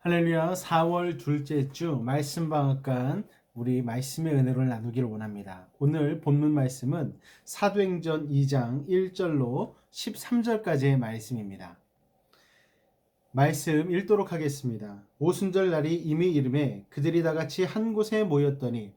할렐루야. 4월 둘째 주 말씀 방앗간 우리 말씀의 은혜를 나누기를 원합니다. 오늘 본문 말씀은 사도행전 2장 1절로 13절까지의 말씀입니다. 말씀 읽도록 하겠습니다. 오순절 날이 이미 이름에 그들이 다 같이 한 곳에 모였더니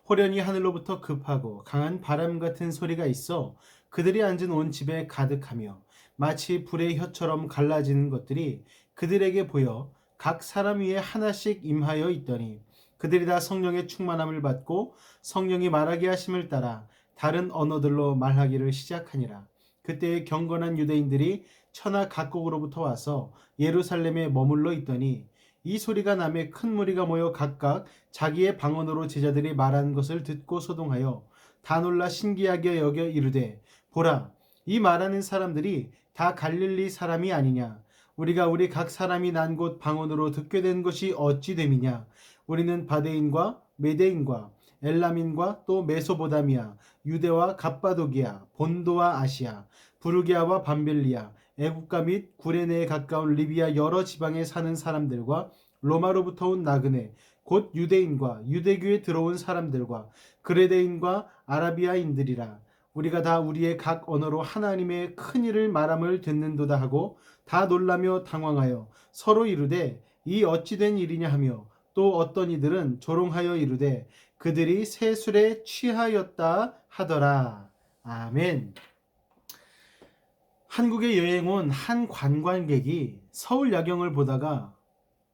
호련히 하늘로부터 급하고 강한 바람 같은 소리가 있어 그들이 앉은 온 집에 가득하며 마치 불의 혀처럼 갈라지는 것들이 그들에게 보여 각 사람 위에 하나씩 임하여 있더니 그들이 다 성령의 충만함을 받고 성령이 말하게 하심을 따라 다른 언어들로 말하기를 시작하니라. 그때에 경건한 유대인들이 천하 각국으로부터 와서 예루살렘에 머물러 있더니 이 소리가 나매 큰 무리가 모여 각각 자기의 방언으로 제자들이 말하는 것을 듣고 소동하여 다 놀라 신기하게 여겨 이르되 보라, 이 말하는 사람들이 다 갈릴리 사람이 아니냐. 우리가 우리 각 사람이 난 곳 방언으로 듣게 된 것이 어찌 됨이냐. 우리는 바데인과 메데인과 엘람인과 또 메소보다미아, 유대와 갑바도기아, 본도와 아시아, 부르기아와 밤벨리아, 애국가 및 구레네에 가까운 리비아 여러 지방에 사는 사람들과 로마로부터 온 나그네 곧 유대인과 유대교에 들어온 사람들과 그레데인과 아라비아인들이라. 우리가 다 우리의 각 언어로 하나님의 큰 일을 말함을 듣는도다 하고 다 놀라며 당황하여 서로 이르되 이 어찌 된 일이냐 하며 또 어떤 이들은 조롱하여 이르되 그들이 새 술에 취하였다 하더라. 아멘. 한국에 여행 온 한 관광객이 서울 야경을 보다가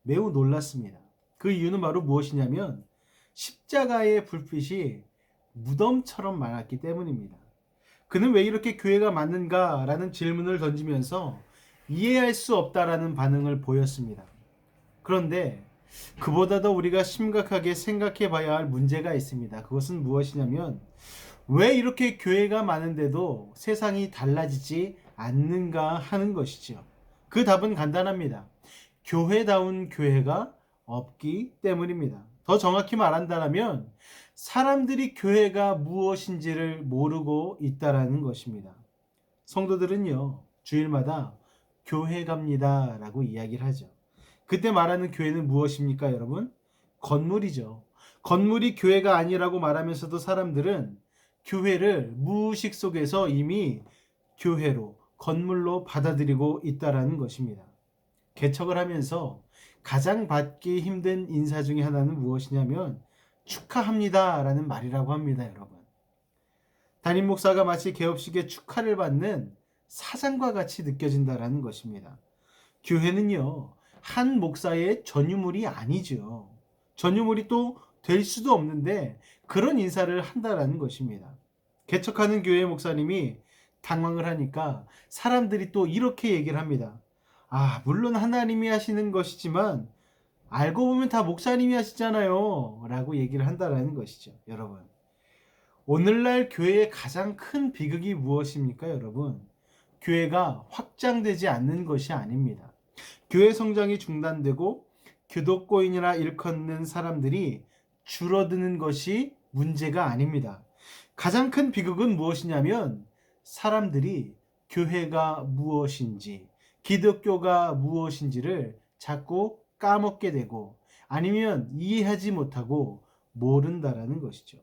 매우 놀랐습니다. 그 이유는 바로 무엇이냐면 십자가의 불빛이 무덤처럼 많았기 때문입니다. 그는 왜 이렇게 교회가 많은가라는 질문을 던지면서 이해할 수 없다라는 반응을 보였습니다. 그런데 그보다 더 우리가 심각하게 생각해 봐야 할 문제가 있습니다. 그것은 무엇이냐면 왜 이렇게 교회가 많은데도 세상이 달라지지 않는가 하는 것이죠. 그 답은 간단합니다. 교회다운 교회가 없기 때문입니다. 더 정확히 말한다면 사람들이 교회가 무엇인지를 모르고 있다라는 것입니다. 성도들은요, 주일마다 교회 갑니다 라고 이야기를 하죠. 그때 말하는 교회는 무엇입니까, 여러분? 건물이죠. 건물이 교회가 아니라고 말하면서도 사람들은 교회를 무의식 속에서 이미 교회로, 건물로 받아들이고 있다라는 것입니다. 개척을 하면서 가장 받기 힘든 인사 중에 하나는 무엇이냐면 축하합니다 라는 말이라고 합니다, 여러분. 담임 목사가 마치 개업식에 축하를 받는 사장과 같이 느껴진다라는 것입니다. 교회는요, 한 목사의 전유물이 아니죠. 전유물이 또 될 수도 없는데 그런 인사를 한다라는 것입니다. 개척하는 교회 목사님이 당황을 하니까 사람들이 또 이렇게 얘기를 합니다. 물론 하나님이 하시는 것이지만 알고 보면 다 목사님이 하시잖아요 라고 얘기를 한다라는 것이죠. 여러분, 오늘날 교회의 가장 큰 비극이 무엇입니까, 여러분? 교회가 확장되지 않는 것이 아닙니다. 교회 성장이 중단되고 교독고인이라 일컫는 사람들이 줄어드는 것이 문제가 아닙니다. 가장 큰 비극은 무엇이냐면 사람들이 교회가 무엇인지, 기독교가 무엇인지를 자꾸 까먹게 되고 아니면 이해하지 못하고 모른다라는 것이죠.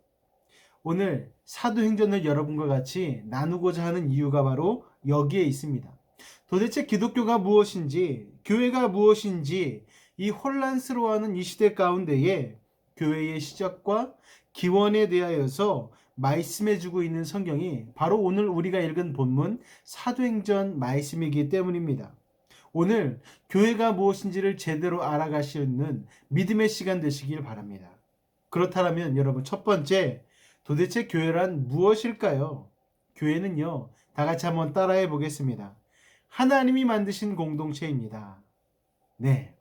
오늘 사도행전을 여러분과 같이 나누고자 하는 이유가 바로 여기에 있습니다. 도대체 기독교가 무엇인지, 교회가 무엇인지 이 혼란스러워하는 이 시대 가운데에 교회의 시작과 기원에 대하여서 말씀해주고 있는 성경이 바로 오늘 우리가 읽은 본문 사도행전 말씀이기 때문입니다. 오늘 교회가 무엇인지를 제대로 알아가시는 믿음의 시간 되시길 바랍니다. 그렇다면 여러분, 첫 번째, 도대체 교회란 무엇일까요? 교회는요, 다 같이 한번 따라해 보겠습니다. 하나님이 만드신 공동체입니다. 네,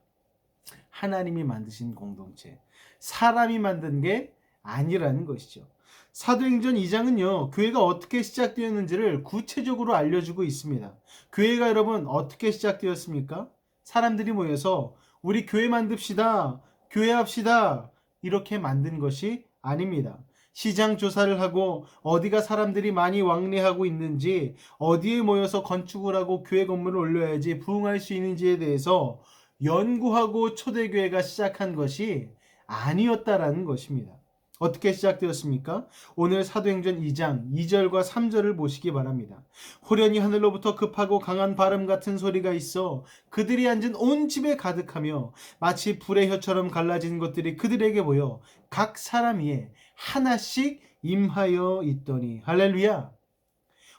하나님이 만드신 공동체. 사람이 만든 게 아니라는 것이죠. 사도행전 2장은요, 교회가 어떻게 시작되었는지를 구체적으로 알려주고 있습니다. 교회가 여러분 어떻게 시작되었습니까? 사람들이 모여서 우리 교회 만듭시다, 교회합시다 이렇게 만든 것이 아닙니다. 시장 조사를 하고 어디가 사람들이 많이 왕래하고 있는지, 어디에 모여서 건축을 하고 교회 건물을 올려야지 부흥할 수 있는지에 대해서 연구하고 초대교회가 시작한 것이 아니었다라는 것입니다. 어떻게 시작되었습니까? 오늘 사도행전 2장 2절과 3절을 보시기 바랍니다. 호련히 하늘로부터 급하고 강한 바람 같은 소리가 있어 그들이 앉은 온 집에 가득하며 마치 불의 혀처럼 갈라진 것들이 그들에게 보여 각 사람 위에 하나씩 임하여 있더니. 할렐루야.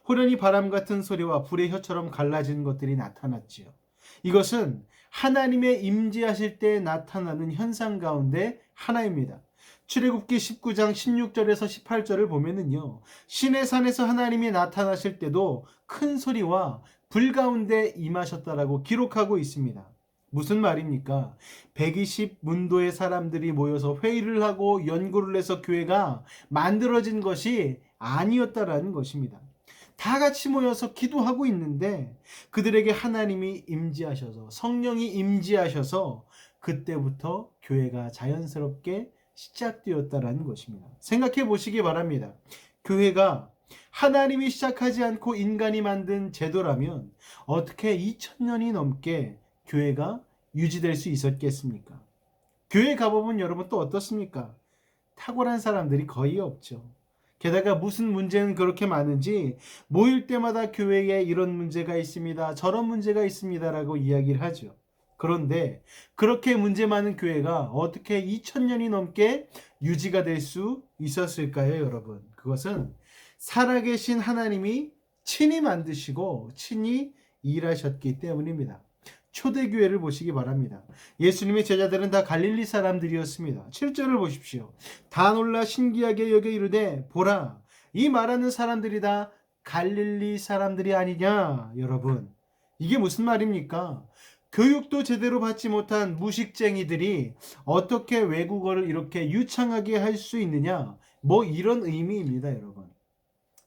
호련히 바람 같은 소리와 불의 혀처럼 갈라진 것들이 나타났지요. 이것은 하나님의 임재하실 때 나타나는 현상 가운데 하나입니다. 출애굽기 19장 16절에서 18절을 보면은요, 시내산에서 하나님이 나타나실 때도 큰 소리와 불 가운데 임하셨다라고 기록하고 있습니다. 무슨 말입니까? 120문도의 사람들이 모여서 회의를 하고 연구를 해서 교회가 만들어진 것이 아니었다라는 것입니다. 다 같이 모여서 기도하고 있는데 그들에게 하나님이 임재하셔서, 성령이 임재하셔서 그때부터 교회가 자연스럽게 시작되었다라는 것입니다. 생각해 보시기 바랍니다. 교회가 하나님이 시작하지 않고 인간이 만든 제도라면 어떻게 2000년이 넘게 교회가 유지될 수 있었겠습니까? 교회 가보면 여러분 또 어떻습니까? 탁월한 사람들이 거의 없죠. 게다가 무슨 문제는 그렇게 많은지 모일 때마다 교회에 이런 문제가 있습니다, 저런 문제가 있습니다라고 이야기를 하죠. 그런데 그렇게 문제 많은 교회가 어떻게 2000년이 넘게 유지가 될 수 있었을까요, 여러분? 그것은 살아계신 하나님이 친히 만드시고 친히 일하셨기 때문입니다. 초대교회를 보시기 바랍니다. 예수님의 제자들은 다 갈릴리 사람들이었습니다. 7절을 보십시오. 다 놀라 신기하게 여겨 이르되 보라, 이 말하는 사람들이 다 갈릴리 사람들이 아니냐. 여러분, 이게 무슨 말입니까? 교육도 제대로 받지 못한 무식쟁이들이 어떻게 외국어를 이렇게 유창하게 할 수 있느냐, 뭐 이런 의미입니다, 여러분.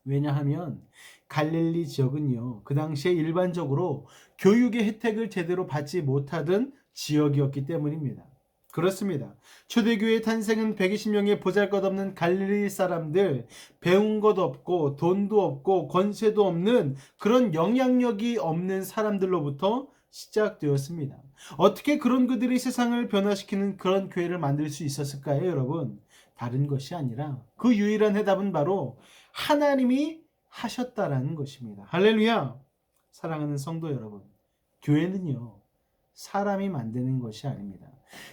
왜냐하면 갈릴리 지역은요, 그 당시에 일반적으로 교육의 혜택을 제대로 받지 못하던 지역이었기 때문입니다. 그렇습니다. 초대교회의 탄생은 120명의 보잘것없는 갈릴리 사람들, 배운 것 없고 돈도 없고 권세도 없는 그런 영향력이 없는 사람들로부터 시작되었습니다. 어떻게 그런 그들이 세상을 변화시키는 그런 교회를 만들 수 있었을까요, 여러분? 다른 것이 아니라 그 유일한 해답은 바로 하나님이 하셨다라는 것입니다. 할렐루야. 사랑하는 성도 여러분, 교회는요, 사람이 만드는 것이 아닙니다.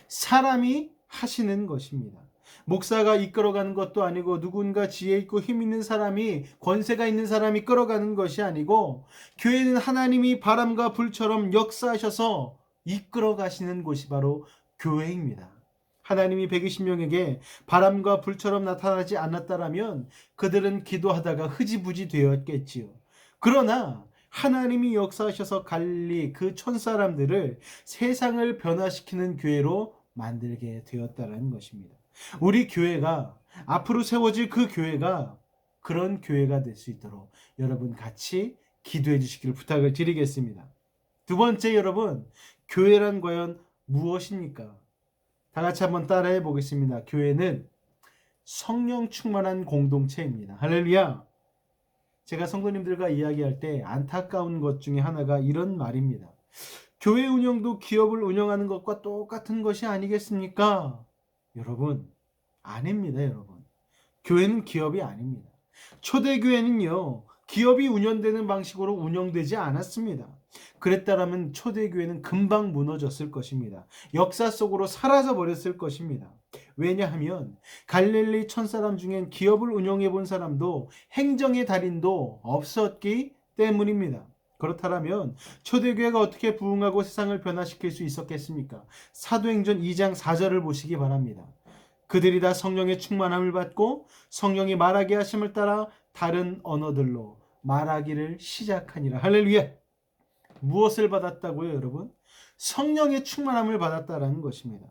사람이 하시는 것입니다. 목사가 이끌어가는 것도 아니고 누군가 지혜 있고 힘 있는 사람이, 권세가 있는 사람이 끌어가는 것이 아니고, 교회는 하나님이 바람과 불처럼 역사하셔서 이끌어 가시는 곳이 바로 교회입니다. 하나님이 120명에게 바람과 불처럼 나타나지 않았다라면 그들은 기도하다가 흐지부지 되었겠지요. 그러나 하나님이 역사하셔서 갈릴리 그 촌사람들을 세상을 변화시키는 교회로 만들게 되었다는 것입니다. 우리 교회가, 앞으로 세워질 그 교회가 그런 교회가 될 수 있도록 여러분 같이 기도해 주시기를 부탁을 드리겠습니다. 두 번째, 여러분, 교회란 과연 무엇입니까? 다 같이 한번 따라해 보겠습니다. 교회는 성령 충만한 공동체입니다. 할렐루야. 제가 성도님들과 이야기할 때 안타까운 것 중에 하나가 이런 말입니다. 교회 운영도 기업을 운영하는 것과 똑같은 것이 아니겠습니까? 여러분, 아닙니다, 여러분. 교회는 기업이 아닙니다. 초대교회는요, 기업이 운영되는 방식으로 운영되지 않았습니다. 그랬다라면 초대교회는 금방 무너졌을 것입니다. 역사 속으로 사라져 버렸을 것입니다. 왜냐하면 갈릴리 촌사람 중엔 기업을 운영해 본 사람도 행정의 달인도 없었기 때문입니다. 그렇다면 초대교회가 어떻게 부흥하고 세상을 변화시킬 수 있었겠습니까? 사도행전 2장 4절을 보시기 바랍니다. 그들이 다 성령의 충만함을 받고 성령이 말하게 하심을 따라 다른 언어들로 말하기를 시작하니라. 할렐루야. 무엇을 받았다고요, 여러분? 성령의 충만함을 받았다라는 것입니다.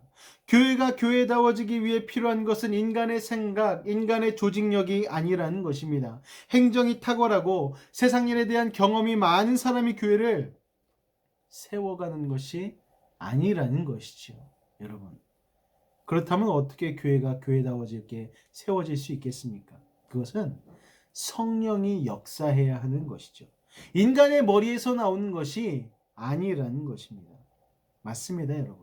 교회가 교회다워지기 위해 필요한 것은 인간의 생각, 인간의 조직력이 아니라는 것입니다. 행정이 탁월하고 세상 일에 대한 경험이 많은 사람이 교회를 세워가는 것이 아니라는 것이죠, 여러분. 그렇다면 어떻게 교회가 교회다워지게 세워질 수 있겠습니까? 그것은 성령이 역사해야 하는 것이죠. 인간의 머리에서 나오는 것이 아니라는 것입니다. 맞습니다, 여러분.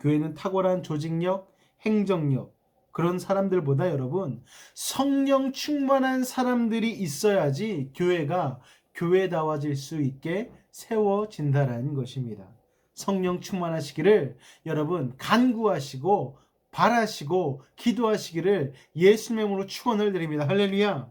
교회는 탁월한 조직력, 행정력, 그런 사람들보다 여러분, 성령 충만한 사람들이 있어야지 교회가 교회다워질 수 있게 세워진다라는 것입니다. 성령 충만하시기를 여러분 간구하시고 바라시고 기도하시기를 예수님의 이름으로 축원을 드립니다. 할렐루야.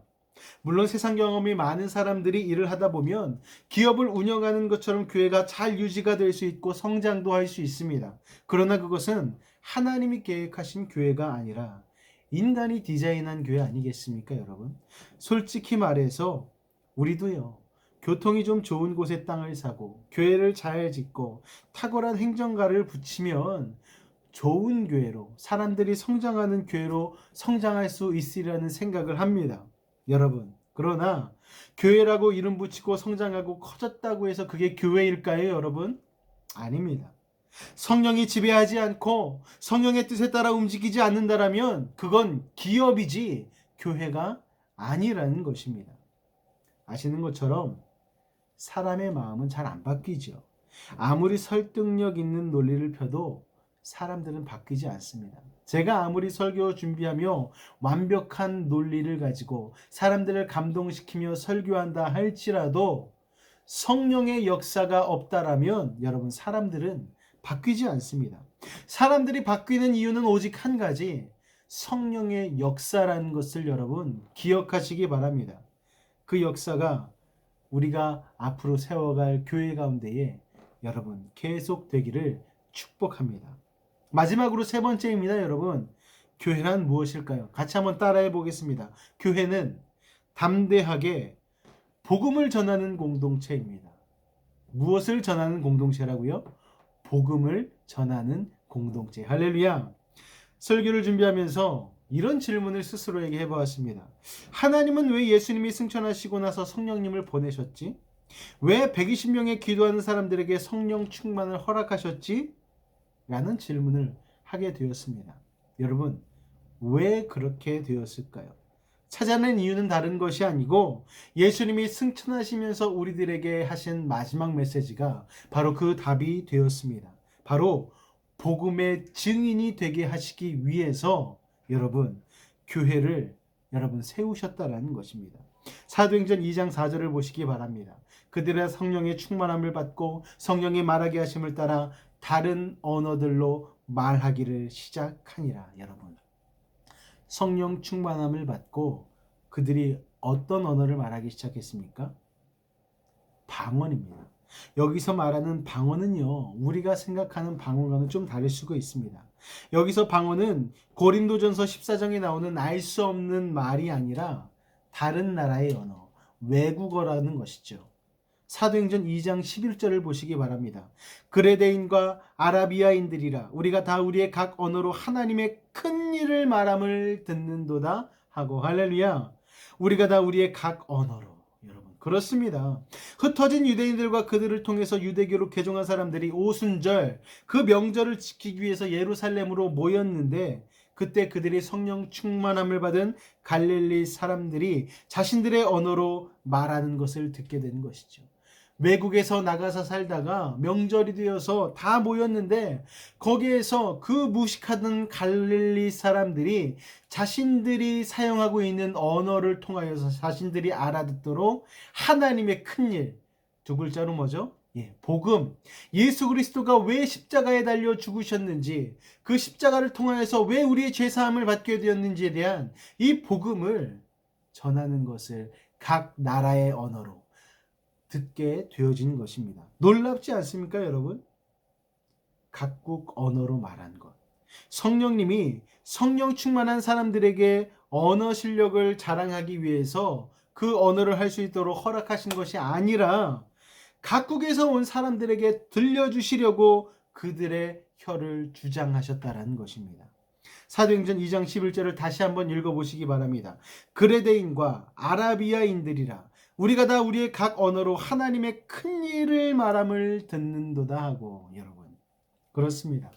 물론 세상 경험이 많은 사람들이 일을 하다 보면 기업을 운영하는 것처럼 교회가 잘 유지가 될 수 있고 성장도 할 수 있습니다. 그러나 그것은 하나님이 계획하신 교회가 아니라 인간이 디자인한 교회 아니겠습니까, 여러분? 솔직히 말해서 우리도요, 교통이 좀 좋은 곳에 땅을 사고 교회를 잘 짓고 탁월한 행정가를 붙이면 좋은 교회로, 사람들이 성장하는 교회로 성장할 수 있으리라는 생각을 합니다. 여러분, 그러나 교회라고 이름 붙이고 성장하고 커졌다고 해서 그게 교회일까요, 여러분? 아닙니다. 성령이 지배하지 않고 성령의 뜻에 따라 움직이지 않는다라면 그건 기업이지 교회가 아니라는 것입니다. 아시는 것처럼 사람의 마음은 잘 안 바뀌죠. 아무리 설득력 있는 논리를 펴도 사람들은 바뀌지 않습니다. 제가 아무리 설교 준비하며 완벽한 논리를 가지고 사람들을 감동시키며 설교한다 할지라도 성령의 역사가 없다라면 여러분 사람들은 바뀌지 않습니다. 사람들이 바뀌는 이유는 오직 한 가지, 성령의 역사라는 것을 여러분 기억하시기 바랍니다. 그 역사가 우리가 앞으로 세워갈 교회 가운데에 여러분 계속되기를 축복합니다. 마지막으로 세 번째입니다, 여러분. 교회란 무엇일까요? 같이 한번 따라해 보겠습니다. 교회는 담대하게 복음을 전하는 공동체입니다. 무엇을 전하는 공동체라고요? 복음을 전하는 공동체. 할렐루야. 설교를 준비하면서 이런 질문을 스스로에게 해보았습니다. 하나님은 왜 예수님이 승천하시고 나서 성령님을 보내셨지? 왜 120명의 기도하는 사람들에게 성령 충만을 허락하셨지? 라는 질문을 하게 되었습니다. 여러분, 왜 그렇게 되었을까요? 찾아낸 이유는 다른 것이 아니고 예수님이 승천하시면서 우리들에게 하신 마지막 메시지가 바로 그 답이 되었습니다. 바로 복음의 증인이 되게 하시기 위해서 여러분 교회를 여러분 세우셨다라는 것입니다. 사도행전 2장 4절을 보시기 바랍니다. 그들의 성령의 충만함을 받고 성령의 말하게 하심을 따라 다른 언어들로 말하기를 시작하니라. 여러분, 성령 충만함을 받고 그들이 어떤 언어를 말하기 시작했습니까? 방언입니다. 여기서 말하는 방언은요, 우리가 생각하는 방언과는 좀 다를 수가 있습니다. 여기서 방언은 고린도전서 14장에 나오는 알 수 없는 말이 아니라 다른 나라의 언어, 외국어라는 것이죠. 사도행전 2장 11절을 보시기 바랍니다. 그레데인과 아라비아인들이라 우리가 다 우리의 각 언어로 하나님의 큰 일을 말함을 듣는도다 하고, 할렐루야. 우리가 다 우리의 각 언어로, 여러분 그렇습니다. 흩어진 유대인들과 그들을 통해서 유대교로 개종한 사람들이 오순절 그 명절을 지키기 위해서 예루살렘으로 모였는데 그때 그들이 성령 충만함을 받은 갈릴리 사람들이 자신들의 언어로 말하는 것을 듣게 되는 것이죠. 외국에서 나가서 살다가 명절이 되어서 다 모였는데 거기에서 그 무식하던 갈릴리 사람들이 자신들이 사용하고 있는 언어를 통하여서 자신들이 알아듣도록 하나님의 큰일, 두 글자로 뭐죠? 복음, 예수 그리스도가 왜 십자가에 달려 죽으셨는지, 그 십자가를 통하여서 왜 우리의 죄사함을 받게 되었는지에 대한 이 복음을 전하는 것을 각 나라의 언어로 듣게 되어진 것입니다. 놀랍지 않습니까, 여러분? 각국 언어로 말한 것. 성령님이 성령 충만한 사람들에게 언어 실력을 자랑하기 위해서 그 언어를 할 수 있도록 허락하신 것이 아니라 각국에서 온 사람들에게 들려주시려고 그들의 혀를 주장하셨다라는 것입니다. 사도행전 2장 11절을 다시 한번 읽어보시기 바랍니다. 그레데인과 아라비아인들이라 우리가 다 우리의 각 언어로 하나님의 큰 일을 말함을 듣는도다 하고, 여러분 그렇습니다.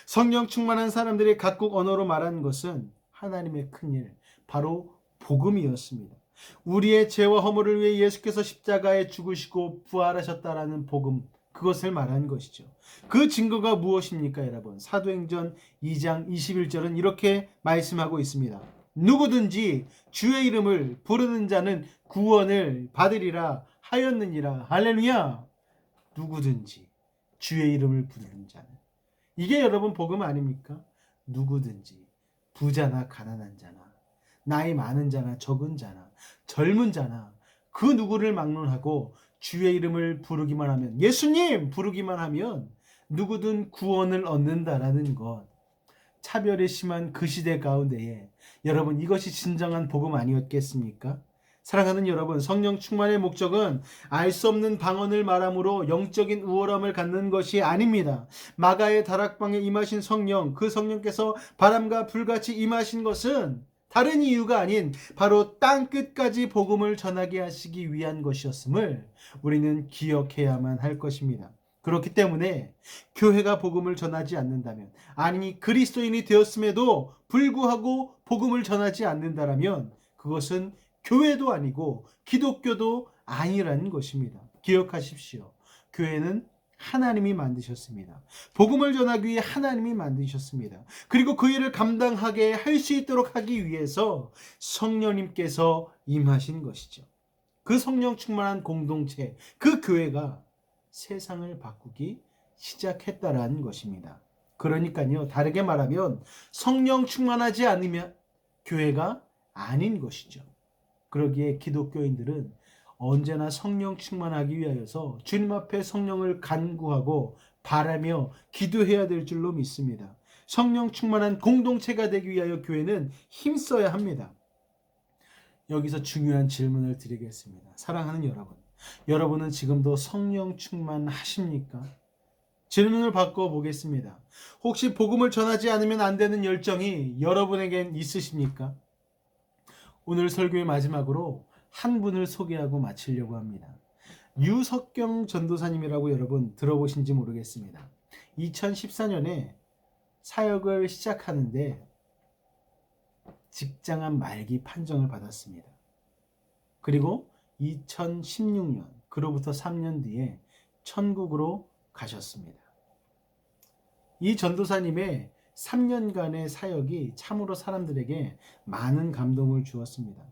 성령 충만한 사람들이 각국 언어로 말하는 것은 하나님의 큰 일, 바로 복음이었습니다. 우리의 죄와 허물을 위해 예수께서 십자가에 죽으시고 부활하셨다라는 복음, 그것을 말한 것이죠. 그 증거가 무엇입니까, 여러분? 사도행전 2장 21절은 이렇게 말씀하고 있습니다. 누구든지 주의 이름을 부르는 자는 구원을 받으리라 하였느니라. 할렐루야. 누구든지 주의 이름을 부르는 자는, 이게 여러분 복음 아닙니까? 누구든지, 부자나 가난한 자나, 나이 많은 자나 적은 자나, 젊은 자나, 그 누구를 막론하고 주의 이름을 부르기만 하면, 예수님 부르기만 하면 누구든 구원을 얻는다라는 것. 차별이 심한 그 시대 가운데에 여러분, 이것이 진정한 복음 아니었겠습니까? 사랑하는 여러분, 성령 충만의 목적은 알 수 없는 방언을 말함으로 영적인 우월함을 갖는 것이 아닙니다. 마가의 다락방에 임하신 성령, 그 성령께서 바람과 불같이 임하신 것은 다른 이유가 아닌 바로 땅끝까지 복음을 전하게 하시기 위한 것이었음을 우리는 기억해야만 할 것입니다. 그렇기 때문에 교회가 복음을 전하지 않는다면, 아니 그리스도인이 되었음에도 불구하고 복음을 전하지 않는다라면 그것은 교회도 아니고 기독교도 아니라는 것입니다. 기억하십시오. 교회는 하나님이 만드셨습니다. 복음을 전하기 위해 하나님이 만드셨습니다. 그리고 그 일을 감당하게 할 수 있도록 하기 위해서 성령님께서 임하신 것이죠. 그 성령 충만한 공동체, 그 교회가 세상을 바꾸기 시작했다라는 것입니다. 그러니까요, 다르게 말하면 성령 충만하지 않으면 교회가 아닌 것이죠. 그러기에 기독교인들은 언제나 성령 충만하기 위하여서 주님 앞에 성령을 간구하고 바라며 기도해야 될 줄로 믿습니다. 성령 충만한 공동체가 되기 위하여 교회는 힘써야 합니다. 여기서 중요한 질문을 드리겠습니다. 사랑하는 여러분, 여러분은 지금도 성령 충만하십니까? 질문을 바꿔보겠습니다. 혹시 복음을 전하지 않으면 안 되는 열정이 여러분에겐 있으십니까? 오늘 설교의 마지막으로 한 분을 소개하고 마치려고 합니다. 유석경 전도사님이라고 여러분 들어보신지 모르겠습니다. 2014년에 사역을 시작하는데 직장암 말기 판정을 받았습니다. 그리고 2016년, 그로부터 3년 뒤에 천국으로 가셨습니다. 이 전도사님의 3년간의 사역이 참으로 사람들에게 많은 감동을 주었습니다.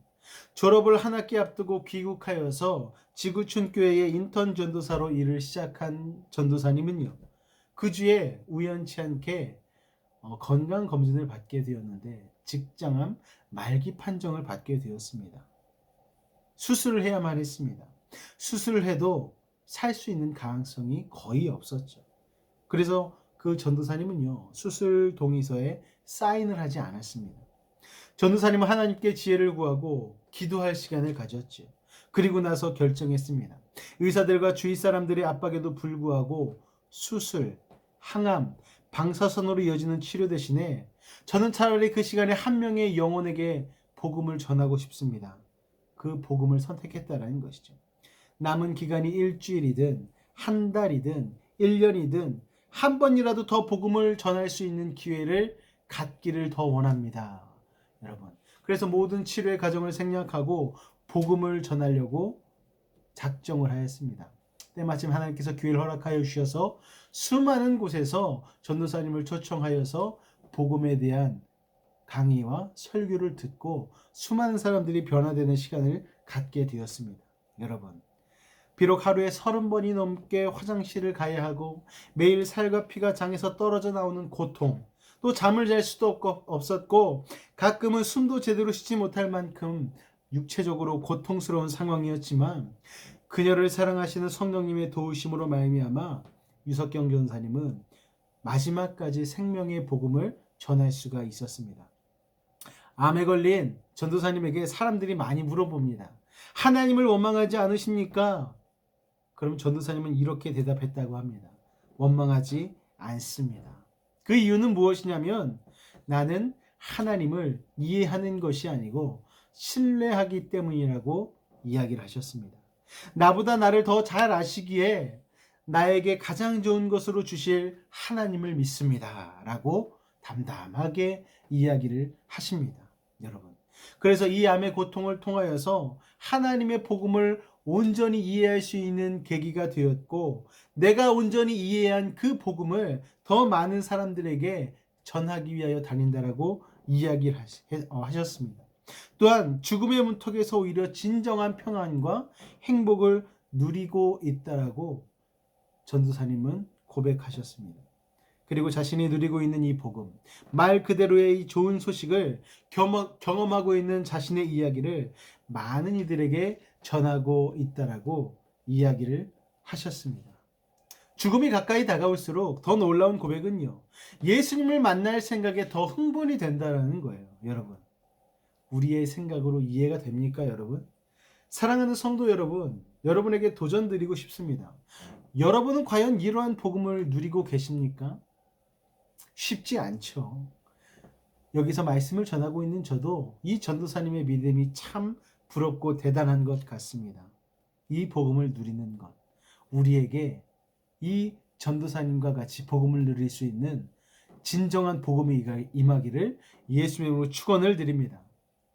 졸업을 한 학기 앞두고 귀국하여서 지구촌교회의 인턴 전도사로 일을 시작한 전도사님은요, 그 주에 우연치 않게 건강검진을 받게 되었는데 직장암 말기 판정을 받게 되었습니다. 수술을 해야만 했습니다. 수술을 해도 살 수 있는 가능성이 거의 없었죠. 그래서 그 전도사님은요, 수술 동의서에 사인을 하지 않았습니다. 전도사님은 하나님께 지혜를 구하고 기도할 시간을 가졌죠. 그리고 나서 결정했습니다. 의사들과 주위 사람들의 압박에도 불구하고 수술, 항암, 방사선으로 이어지는 치료 대신에 저는 차라리 그 시간에 한 명의 영혼에게 복음을 전하고 싶습니다. 그 복음을 선택했다라는 것이죠. 남은 기간이 일주일이든 한 달이든 1년이든 한 번이라도 더 복음을 전할 수 있는 기회를 갖기를 더 원합니다. 여러분, 그래서 모든 치료의 과정을 생략하고 복음을 전하려고 작정을 하였습니다. 때마침 하나님께서 기회를 허락하여 주셔서 수많은 곳에서 전도사님을 초청하여서 복음에 대한 강의와 설교를 듣고 수많은 사람들이 변화되는 시간을 갖게 되었습니다. 여러분, 비록 하루에 30번이 넘게 화장실을 가야 하고 매일 살과 피가 장에서 떨어져 나오는 고통, 또 잠을 잘 수도 없었고 가끔은 숨도 제대로 쉬지 못할 만큼 육체적으로 고통스러운 상황이었지만 그녀를 사랑하시는 성령님의 도우심으로 말미암아 유석경 전사님은 마지막까지 생명의 복음을 전할 수가 있었습니다. 암에 걸린 전도사님에게 사람들이 많이 물어봅니다. 하나님을 원망하지 않으십니까? 그럼 전도사님은 이렇게 대답했다고 합니다. 원망하지 않습니다. 그 이유는 무엇이냐면 나는 하나님을 이해하는 것이 아니고 신뢰하기 때문이라고 이야기를 하셨습니다. 나보다 나를 더 잘 아시기에 나에게 가장 좋은 것으로 주실 하나님을 믿습니다. 라고 담담하게 이야기를 하십니다. 여러분, 그래서 이 암의 고통을 통하여서 하나님의 복음을 온전히 이해할 수 있는 계기가 되었고, 내가 온전히 이해한 그 복음을 더 많은 사람들에게 전하기 위하여 다닌다라고 이야기를 하셨습니다. 또한 죽음의 문턱에서 오히려 진정한 평안과 행복을 누리고 있다라고 전도사님은 고백하셨습니다. 그리고 자신이 누리고 있는 이 복음, 말 그대로의 이 좋은 소식을 경험하고 있는 자신의 이야기를 많은 이들에게 전하고 있다라고 이야기를 하셨습니다. 죽음이 가까이 다가올수록 더 놀라운 고백은요, 예수님을 만날 생각에 더 흥분이 된다는 거예요. 여러분, 우리의 생각으로 이해가 됩니까, 여러분? 사랑하는 성도 여러분, 여러분에게 도전 드리고 싶습니다. 여러분은 과연 이러한 복음을 누리고 계십니까? 쉽지 않죠. 여기서 말씀을 전하고 있는 저도 이 전도사님의 믿음이 참 부럽고 대단한 것 같습니다. 이 복음을 누리는 것, 우리에게 이 전도사님과 같이 복음을 누릴 수 있는 진정한 복음이 임하기를 예수님으로 축원을 드립니다.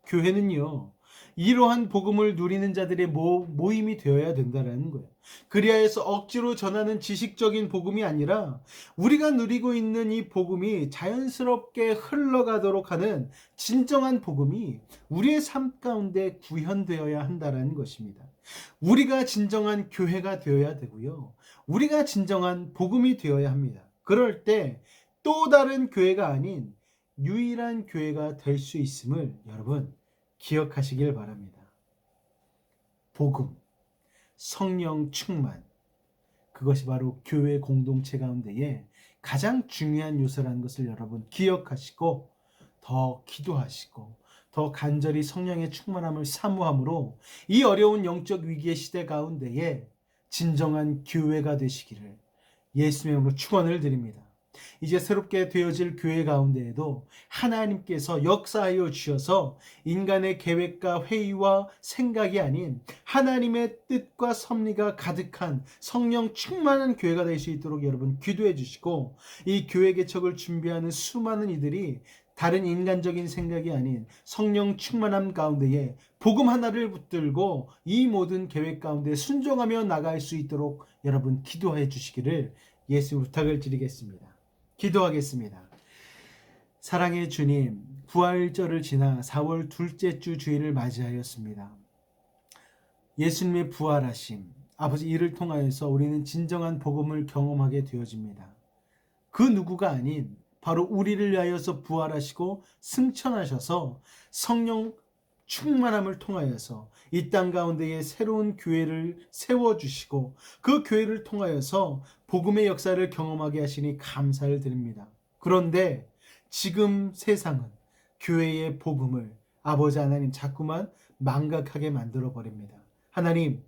교회는요, 이러한 복음을 누리는 자들의 모임이 되어야 된다는 거예요. 그리하여 해서 억지로 전하는 지식적인 복음이 아니라 우리가 누리고 있는 이 복음이 자연스럽게 흘러가도록 하는 진정한 복음이 우리의 삶 가운데 구현되어야 한다는 것입니다. 우리가 진정한 교회가 되어야 되고요, 우리가 진정한 복음이 되어야 합니다. 그럴 때 또 다른 교회가 아닌 유일한 교회가 될 수 있음을 여러분 기억하시길 바랍니다. 복음, 성령 충만, 그것이 바로 교회 공동체 가운데에 가장 중요한 요소라는 것을 여러분 기억하시고 더 기도하시고 더 간절히 성령의 충만함을 사모함으로 이 어려운 영적 위기의 시대 가운데에 진정한 교회가 되시기를 예수님의 이름으로 축원을 드립니다. 이제 새롭게 되어질 교회 가운데에도 하나님께서 역사하여 주셔서 인간의 계획과 회의와 생각이 아닌 하나님의 뜻과 섭리가 가득한 성령 충만한 교회가 될 수 있도록 여러분 기도해 주시고, 이 교회 개척을 준비하는 수많은 이들이 다른 인간적인 생각이 아닌 성령 충만함 가운데에 복음 하나를 붙들고 이 모든 계획 가운데 순종하며 나갈 수 있도록 여러분 기도해 주시기를 예수 부탁을 드리겠습니다. 기도하겠습니다. 사랑의 주님, 부활절을 지나 4월 둘째 주 주일을 맞이하였습니다. 예수님의 부활하심, 아버지, 이를 통하여서 우리는 진정한 복음을 경험하게 되어집니다. 그 누구가 아닌 바로 우리를 위하여서 부활하시고 승천하셔서 성령 충만함을 통하여서 이 땅 가운데에 새로운 교회를 세워주시고 그 교회를 통하여서 복음의 역사를 경험하게 하시니 감사를 드립니다. 그런데 지금 세상은 교회의 복음을 아버지 하나님 자꾸만 망각하게 만들어 버립니다. 하나님,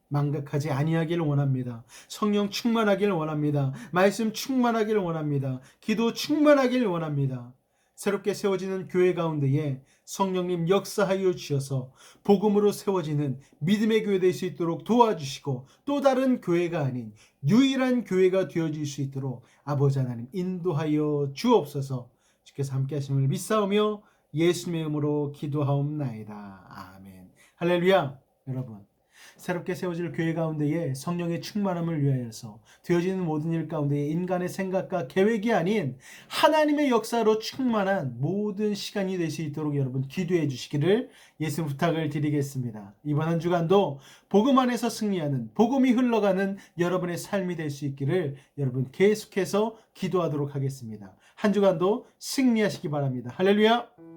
망각하지 아니하기를 원합니다. 성령 충만하기를 원합니다. 말씀 충만하기를 원합니다. 기도 충만하기를 원합니다. 새롭게 세워지는 교회 가운데에 성령님 역사하여 주셔서 복음으로 세워지는 믿음의 교회 될 수 있도록 도와주시고, 또 다른 교회가 아닌 유일한 교회가 되어질 수 있도록 아버지 하나님 인도하여 주옵소서. 주께서 함께 하심을 믿사오며 예수님의 이름으로 기도하옵나이다. 아멘. 할렐루야. 여러분, 새롭게 세워질 교회 가운데에 성령의 충만함을 위하여서 되어지는 모든 일 가운데에 인간의 생각과 계획이 아닌 하나님의 역사로 충만한 모든 시간이 될 수 있도록 여러분 기도해 주시기를 예수 부탁을 드리겠습니다. 이번 한 주간도 복음 안에서 승리하는, 복음이 흘러가는 여러분의 삶이 될 수 있기를 여러분 계속해서 기도하도록 하겠습니다. 한 주간도 승리하시기 바랍니다. 할렐루야.